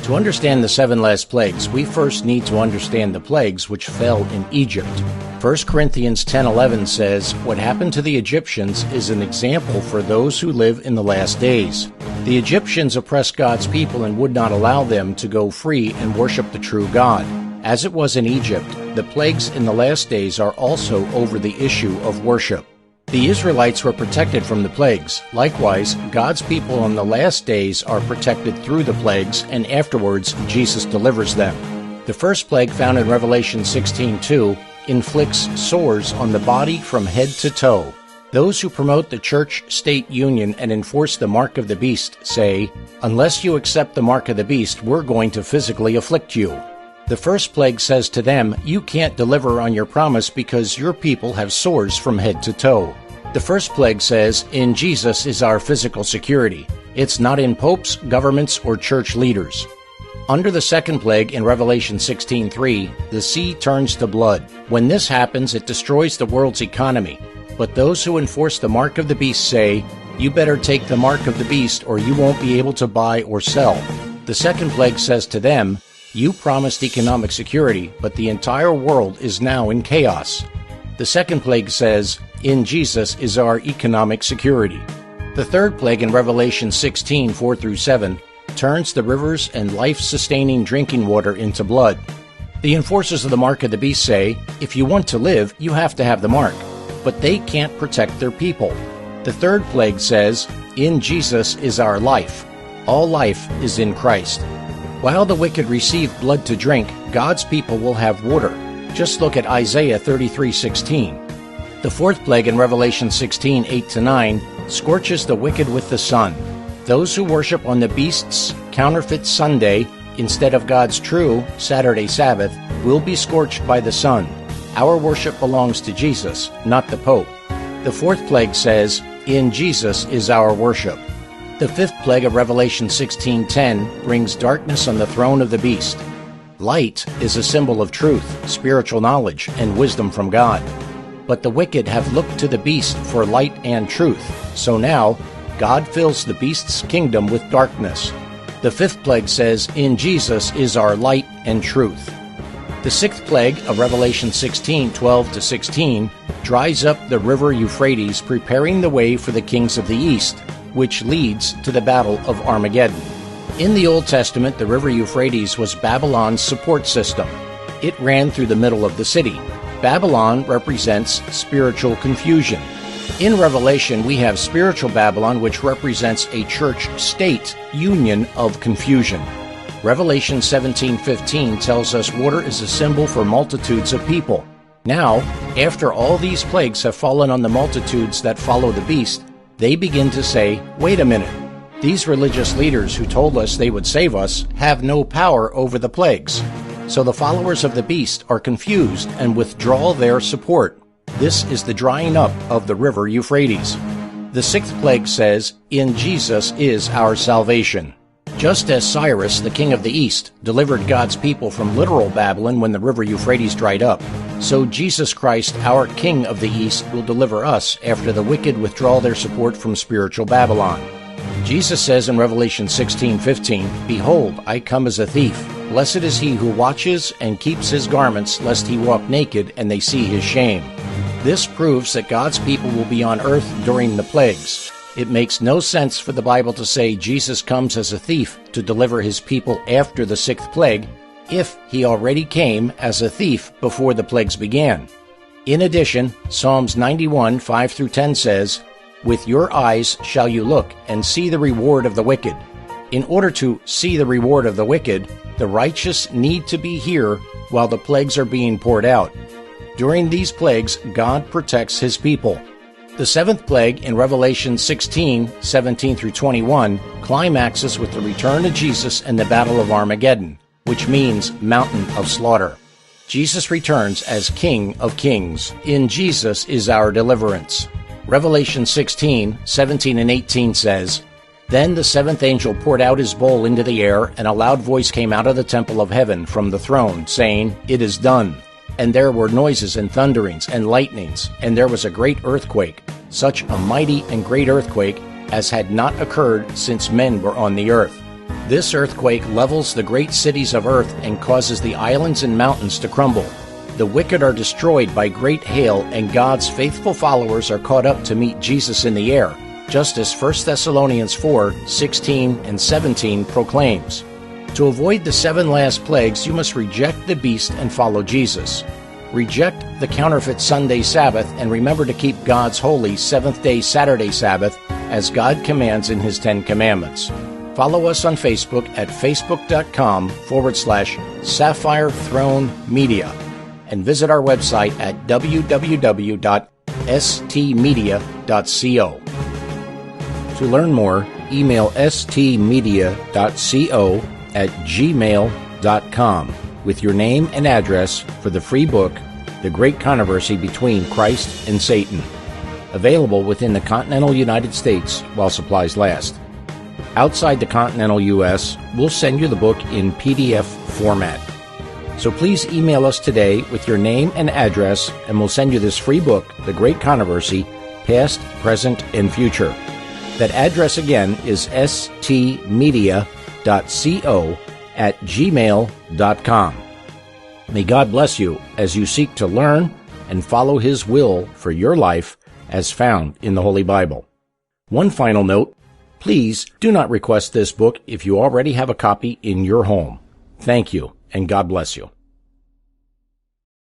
To understand the 7 last plagues, we first need to understand the plagues which fell in Egypt. 1 Corinthians 10:11 says, "What happened to the Egyptians is an example for those who live in the last days. The Egyptians oppressed God's people and would not allow them to go free and worship the true God. As it was in Egypt, the plagues in the last days are also over the issue of worship." The Israelites were protected from the plagues. Likewise, God's people in the last days are protected through the plagues, and afterwards Jesus delivers them. The first plague, found in Revelation 16:2, inflicts sores on the body from head to toe. Those who promote the church-state union and enforce the mark of the beast say, "Unless you accept the mark of the beast, we're going to physically afflict you." The first plague says to them, "You can't deliver on your promise because your people have sores from head to toe." The first plague says, "In Jesus is our physical security. It's not in popes, governments, or church leaders." Under the second plague in Revelation 16:3, the sea turns to blood. When this happens, it destroys the world's economy. But those who enforce the mark of the beast say, "You better take the mark of the beast or you won't be able to buy or sell." The second plague says to them, "You promised economic security, but the entire world is now in chaos." The second plague says, "In Jesus is our economic security." The third plague in Revelation 16:4-7 turns the rivers and life-sustaining drinking water into blood. The enforcers of the mark of the beast say, "If you want to live, you have to have the mark." But they can't protect their people. The third plague says, "In Jesus is our life. All life is in Christ." While the wicked receive blood to drink, God's people will have water. Just look at Isaiah 33:16. The fourth plague in Revelation 16:8-9 scorches the wicked with the sun. Those who worship on the beast's counterfeit Sunday instead of God's true Saturday Sabbath will be scorched by the sun. Our worship belongs to Jesus, not the Pope. The fourth plague says, "In Jesus is our worship." The fifth plague of Revelation 16:10 brings darkness on the throne of the beast. Light is a symbol of truth, spiritual knowledge, and wisdom from God. But the wicked have looked to the beast for light and truth. So now, God fills the beast's kingdom with darkness. The fifth plague says, "In Jesus is our light and truth." The sixth plague of Revelation 16:12-16 dries up the river Euphrates, preparing the way for the kings of the east, which leads to the Battle of Armageddon. In the Old Testament, the river Euphrates was Babylon's support system. It ran through the middle of the city. Babylon represents spiritual confusion. In Revelation, we have spiritual Babylon, which represents a church-state union of confusion. Revelation 17:15 tells us water is a symbol for multitudes of people. Now, after all these plagues have fallen on the multitudes that follow the beast, they begin to say, "Wait a minute. These religious leaders who told us they would save us have no power over the plagues." So the followers of the beast are confused and withdraw their support. This is the drying up of the river Euphrates. The sixth plague says, "In Jesus is our salvation." Just as Cyrus, the king of the east, delivered God's people from literal Babylon when the river Euphrates dried up, so Jesus Christ, our King of the east, will deliver us after the wicked withdraw their support from spiritual Babylon. Jesus says in Revelation 16:15, "Behold, I come as a thief. Blessed is he who watches and keeps his garments, lest he walk naked and they see his shame." This proves that God's people will be on earth during the plagues. It makes no sense for the Bible to say Jesus comes as a thief to deliver his people after the sixth plague, if he already came as a thief before the plagues began. In addition, Psalms 91:5-10 says, "With your eyes shall you look and see the reward of the wicked." In order to see the reward of the wicked, the righteous need to be here while the plagues are being poured out. During these plagues, God protects his people. The seventh plague in Revelation 16:17-21 climaxes with the return of Jesus and the Battle of Armageddon, which means mountain of slaughter. Jesus returns as King of Kings. In Jesus is our deliverance. Revelation 16:17-18 says, "Then the seventh angel poured out his bowl into the air, and a loud voice came out of the temple of heaven from the throne, saying, 'It is done.' And there were noises and thunderings and lightnings, and there was a great earthquake, such a mighty and great earthquake as had not occurred since men were on the earth. This earthquake levels the great cities of earth and causes the islands and mountains to crumble. The wicked are destroyed by great hail, and God's faithful followers are caught up to meet Jesus in the air, just as 1 Thessalonians 4:16 and 17 proclaims. To avoid the 7 last plagues, you must reject the beast and follow Jesus. Reject the counterfeit Sunday Sabbath and remember to keep God's holy seventh-day Saturday Sabbath as God commands in His 10 Commandments. Follow us on Facebook at facebook.com/Sapphire Throne Media and visit our website at www.stmedia.co. To learn more, email stmedia.co@gmail.com with your name and address for the free book, The Great Controversy Between Christ and Satan, available within the continental United States while supplies last. Outside the continental U.S., we'll send you the book in PDF format. So please email us today with your name and address, and we'll send you this free book, The Great Controversy, Past, Present, and Future. That address again is stmedia.co@gmail.com. May God bless you as you seek to learn and follow His will for your life as found in the Holy Bible. One final note, please do not request this book if you already have a copy in your home. Thank you, and God bless you.